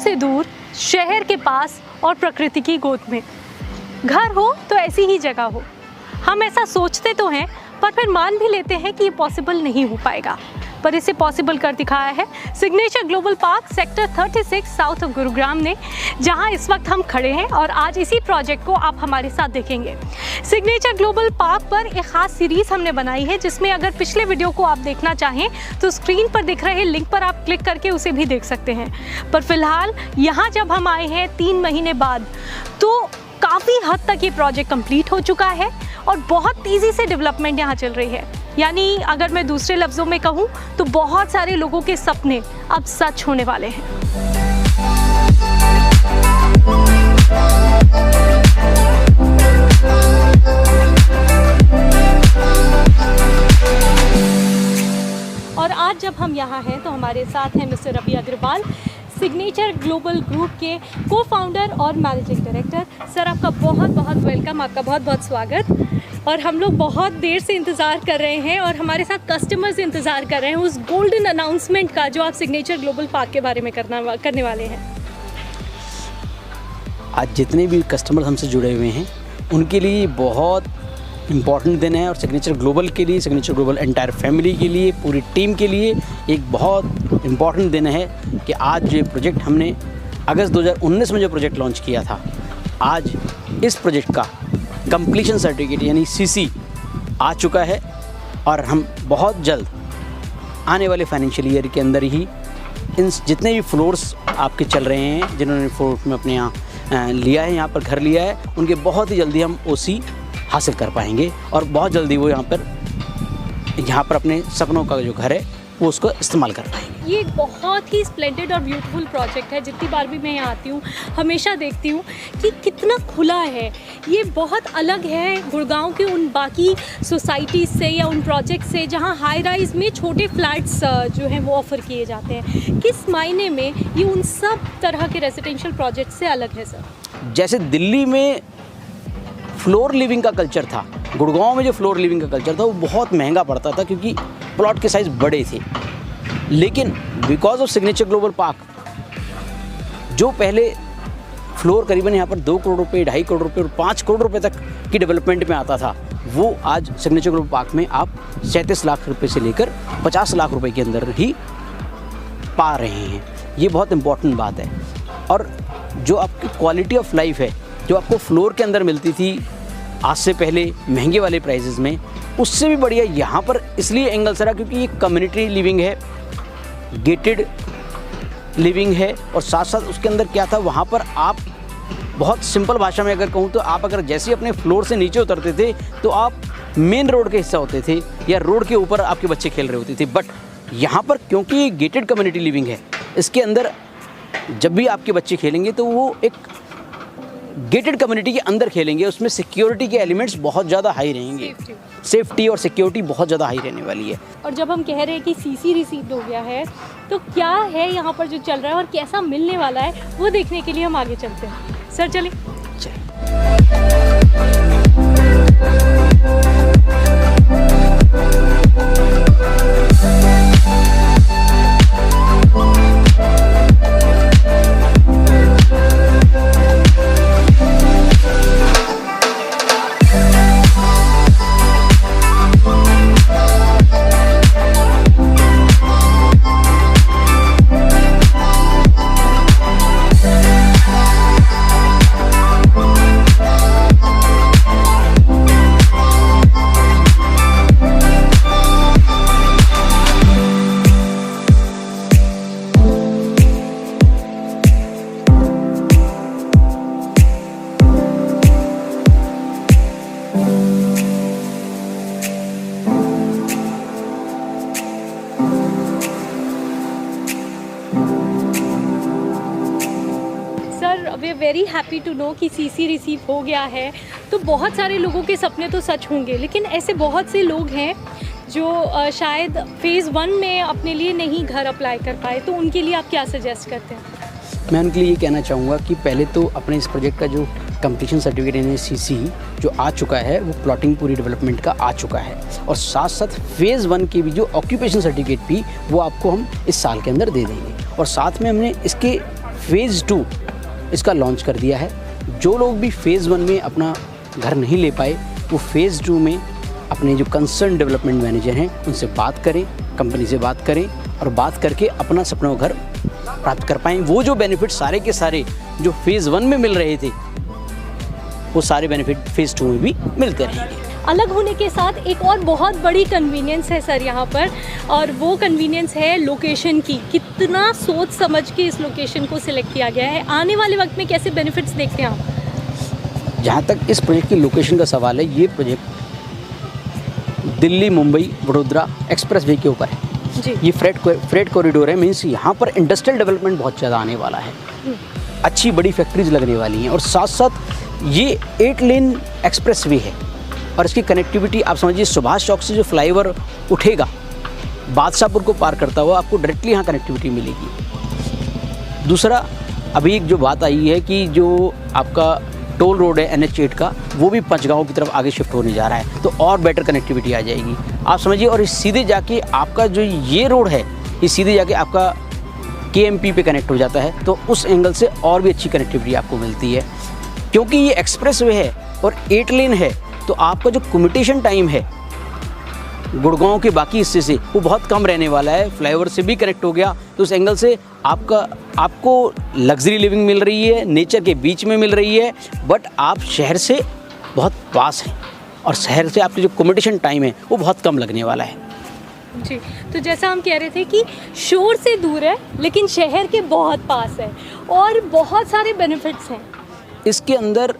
से दूर, शहर के पास और प्रकृति की गोद में। घर हो तो ऐसी ही जगह हो। हम ऐसा सोचते तो हैं, पर फिर मान भी लेते हैं कि ये पॉसिबल नहीं हो पाएगा, पर इसे पॉसिबल कर दिखाया है signature global park sector 36 south of Gurugram ने, जहां इस वक्त हम खड़े हैं और आज इसी प्रोजेक्ट को आप हमारे साथ देखेंगे। सिग्नेचर ग्लोबल पार्क पर एक खास सीरीज़ हमने बनाई है, जिसमें अगर पिछले वीडियो को आप देखना चाहें तो स्क्रीन पर दिख रहे लिंक पर आप क्लिक करके उसे भी देख सकते हैं। पर फिलहाल यहाँ जब हम आए हैं 3 महीने बाद, तो काफ़ी हद तक ये प्रोजेक्ट कंप्लीट हो चुका है और बहुत तेज़ी से डेवलपमेंट यहाँ चल रही है। यानी अगर मैं दूसरे लफ्ज़ों में कहूँ तो बहुत सारे लोगों के सपने अब सच होने वाले हैं। और आज जब हम यहाँ हैं तो हमारे साथ हैं mister Ravi Agarwal, signature global group के को फाउंडर और मैनेजिंग डायरेक्टर। सर, आपका बहुत बहुत वेलकम, आपका बहुत बहुत स्वागत। और हम लोग बहुत देर से इंतज़ार कर रहे हैं और हमारे साथ कस्टमर्स इंतज़ार कर रहे हैं उस गोल्डन अनाउंसमेंट का जो आप सिग्नेचर ग्लोबल पार्क के बारे में करने वाले हैं। आज जितने भी कस्टमर हमसे जुड़े हुए हैं उनके लिए बहुत इम्पॉर्टेंट दिन है, और सिग्नेचर ग्लोबल के लिए, सिग्नेचर ग्लोबल एंटायर फैमिली के लिए, पूरी टीम के लिए एक बहुत इम्पॉर्टेंट दिन है कि आज ये प्रोजेक्ट हमने अगस्त 2019 में जो प्रोजेक्ट लॉन्च किया था, आज इस प्रोजेक्ट का कंप्लीशन सर्टिफिकेट यानी सीसी आ चुका है। और हम बहुत जल्द आने वाले फाइनेंशियल ईयर के अंदर ही इन जितने भी फ्लोर्स आपके चल रहे हैं, जिन्होंने फ्लोर में अपने यहाँ लिया है, यहाँ पर घर लिया है, उनके बहुत ही जल्दी हम ओसी हासिल कर पाएंगे और बहुत जल्दी वो यहाँ पर अपने सपनों का जो घर है वो उसको इस्तेमाल कर पाएंगे। ये एक बहुत ही स्प्लेंडेड और ब्यूटीफुल प्रोजेक्ट है। जितनी बार भी मैं यहाँ आती हूँ हमेशा देखती हूँ कि कितना खुला है। ये बहुत अलग है गुड़गांव के उन बाकी सोसाइटीज़ से या उन प्रोजेक्ट से जहाँ हाई राइज में छोटे फ्लैट्स जो हैं वो ऑफ़र किए जाते हैं। किस मायने में ये उन सब तरह के रेजिडेंशियल प्रोजेक्ट से अलग है सर? जैसे दिल्ली में फ्लोर लिविंग का कल्चर था, गुड़गांव में जो फ्लोर लिविंग का कल्चर था वो बहुत महंगा पड़ता था क्योंकि प्लॉट के साइज़ बड़े थे। लेकिन because of signature global park, जो पहले फ्लोर करीबन यहाँ पर 2 करोड़ रुपये, 2.5 करोड़ रुपये और 5 करोड़ रुपये तक की डेवलपमेंट में आता था, वो आज सिग्नेचर ग्लोबल पार्क में आप 37 लाख रुपये से लेकर 50 लाख रुपये के अंदर ही पा रहे हैं। ये बहुत इम्पॉर्टेंट बात है। और जो आपकी क्वालिटी ऑफ लाइफ है, जो आपको फ्लोर के अंदर मिलती थी आज से पहले महंगे वाले प्राइजेज़ में, उससे भी बढ़िया यहाँ पर इसलिए एंगल सरा क्योंकि ये कम्युनिटी लिविंग है, गेटेड लिविंग है, और साथ साथ उसके अंदर क्या था, वहाँ पर आप बहुत सिंपल भाषा में अगर कहूँ तो आप अगर जैसे अपने फ्लोर से नीचे उतरते थे तो आप मेन रोड के हिस्सा होते थे या रोड के ऊपर आपके बच्चे खेल रहे होते थे। बट यहाँ पर क्योंकि ये गेटेड कम्युनिटी लिविंग है, इसके अंदर जब भी आपके बच्चे खेलेंगे तो वो एक गेटेड कम्युनिटी के अंदर खेलेंगे, उसमें सिक्योरिटी के एलिमेंट्स बहुत ज़्यादा हाई रहेंगे, सेफ्टी और सिक्योरिटी बहुत ज़्यादा हाई रहने वाली है। और जब हम कह रहे हैं कि सीसी रिसीव हो गया है, तो क्या है यहाँ पर जो चल रहा है और कैसा मिलने वाला है, वो देखने के लिए हम आगे चलते हैं। सर चलिए। We are very happy to know कि सीसी रिसीव हो गया है। तो बहुत सारे लोगों के सपने तो सच होंगे, लेकिन ऐसे बहुत से लोग हैं जो शायद फ़ेज़ 1 में अपने लिए नहीं घर अप्लाई कर पाए, तो उनके लिए आप क्या सजेस्ट करते हैं? मैं उनके लिए ये कहना चाहूँगा कि पहले तो अपने इस प्रोजेक्ट का जो कंप्लीशन सर्टिफिकेट यानी सीसी जो आ चुका है, वो प्लॉटिंग पूरी डेवलपमेंट का आ चुका है, और साथ साथ फ़ेज़ 1 की भी जो ऑक्यूपेशन सर्टिफिकेट भी वो आपको हम इस साल के अंदर दे देंगे। और साथ में हमने इसके फेज़ 2 इसका लॉन्च कर दिया है। जो लोग भी फेज़ 1 में अपना घर नहीं ले पाए वो फेज़ 2 में अपने जो कंसर्न डेवलपमेंट मैनेजर हैं उनसे बात करें, कंपनी से बात करें और बात करके अपना सपना घर प्राप्त कर पाएँ। वो जो बेनिफिट सारे के सारे जो फेज़ 1 में मिल रहे थे वो सारे बेनिफिट फेज़ 2 में भी मिलते रहेंगे। अलग होने के साथ एक और बहुत बड़ी कन्वीनियंस है सर यहाँ पर, और वो कन्वीनियंस है लोकेशन की। कितना सोच समझ के इस लोकेशन को सिलेक्ट किया गया है। आने वाले वक्त में कैसे बेनिफिट्स देखते हैं आप? जहाँ तक इस प्रोजेक्ट की लोकेशन का सवाल है, ये project Delhi Mumbai Vadodara express way के ऊपर है जी। ये फ्रेट कॉरिडोर है। मीन्स यहाँ पर इंडस्ट्रियल डेवलपमेंट बहुत ज़्यादा आने वाला है, अच्छी बड़ी फैक्ट्रीज लगने वाली हैं और साथ साथ ये 8 लेन एक्सप्रेस वे है और इसकी कनेक्टिविटी आप समझिए सुभाष चौक से जो फ्लाईओवर उठेगा बादशाहपुर को पार करता हुआ आपको डायरेक्टली यहाँ कनेक्टिविटी मिलेगी। दूसरा, अभी एक जो बात आई है कि जो आपका टोल रोड है NH8 का वो भी पंचगांव की तरफ आगे शिफ्ट होने जा रहा है, तो और बेटर कनेक्टिविटी आ जाएगी आप समझिए। और इस सीधे जाके आपका जो ये रोड है ये सीधे जाके आपका KMP पे कनेक्ट हो जाता है, तो उस एंगल से और भी अच्छी कनेक्टिविटी आपको मिलती है। क्योंकि ये एक्सप्रेस वे है और 8 लेन है तो आपका जो कम्यूटेशन टाइम है गुड़गांव के बाकी हिस्से से वो बहुत कम रहने वाला है। फ्लाईओवर से भी कनेक्ट हो गया तो उस एंगल से आपको लग्जरी लिविंग मिल रही है, नेचर के बीच में मिल रही है, बट आप शहर से बहुत पास हैं और शहर से आपकी जो कम्यूटेशन टाइम है वो बहुत कम लगने वाला है जी। तो जैसा हम कह रहे थे कि शोर से दूर है लेकिन शहर के बहुत पास है और बहुत सारे बेनिफिट्स हैं इसके अंदर।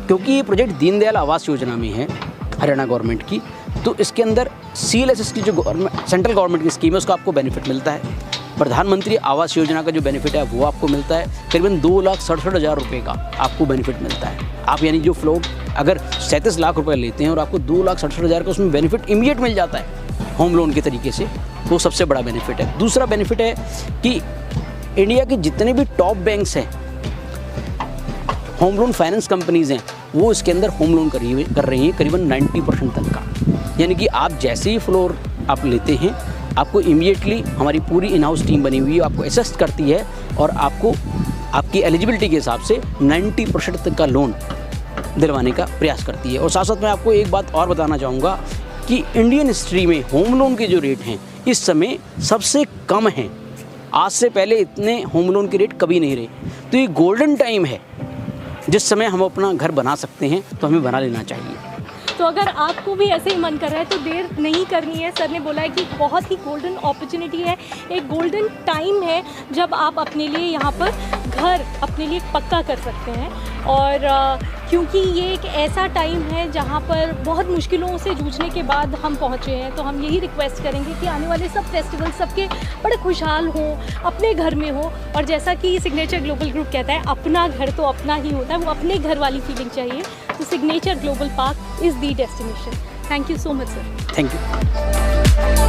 क्योंकि ये प्रोजेक्ट दीनदयाल आवास योजना में है हरियाणा गवर्नमेंट की, तो इसके अंदर CLSS की जो सेंट्रल गवर्नमेंट की स्कीम है उसका आपको बेनिफिट मिलता है। प्रधानमंत्री आवास योजना का जो बेनिफिट है वो आपको मिलता है, करीबन 2,67,000 रुपये का आपको बेनिफिट मिलता है। आप यानी जो फ्लोर अगर 37 लाख रुपए लेते हैं और आपको 2,67,000 का उसमें बेनिफिट इमीडिएट मिल जाता है होम लोन के तरीके से, वो सबसे बड़ा बेनिफिट है। दूसरा बेनिफिट है कि इंडिया के जितने भी टॉप बैंक्स हैं, होम लोन फाइनेंस कंपनीज़ हैं, वो इसके अंदर होम लोन कर रही हैं करीबन 90% तक का। यानी कि आप जैसे ही फ्लोर आप लेते हैं आपको इमीडिएटली हमारी पूरी इन हाउस टीम बनी हुई है, आपको असेस करती है और आपको आपकी एलिजिबिलिटी के हिसाब से 90% तक का लोन दिलवाने का प्रयास करती है। और साथ साथ मैं आपको एक बात और बताना चाहूँगा कि इंडियन हिस्ट्री में होम लोन के जो रेट हैं इस समय सबसे कम हैं। आज से पहले इतने होम लोन के रेट कभी नहीं रहे, तो ये गोल्डन टाइम है जिस समय हम अपना घर बना सकते हैं, तो हमें बना लेना चाहिए। तो अगर आपको भी ऐसे ही मन कर रहा है तो देर नहीं करनी है। सर ने बोला है कि बहुत ही गोल्डन अपॉर्चुनिटी है, एक गोल्डन टाइम है जब आप अपने लिए यहाँ पर घर अपने लिए पक्का कर सकते हैं। और क्योंकि ये एक ऐसा टाइम है जहाँ पर बहुत मुश्किलों से जूझने के बाद हम पहुँचे हैं, तो हम यही रिक्वेस्ट करेंगे कि आने वाले सब फेस्टिवल सबके बड़े खुशहाल हों, अपने घर में हो। और जैसा कि सिग्नेचर ग्लोबल ग्रुप कहता है अपना घर तो अपना ही होता है, वो अपने घर वाली फीलिंग चाहिए। तो signature global park is the destination. Thank you so much sir. Thank you.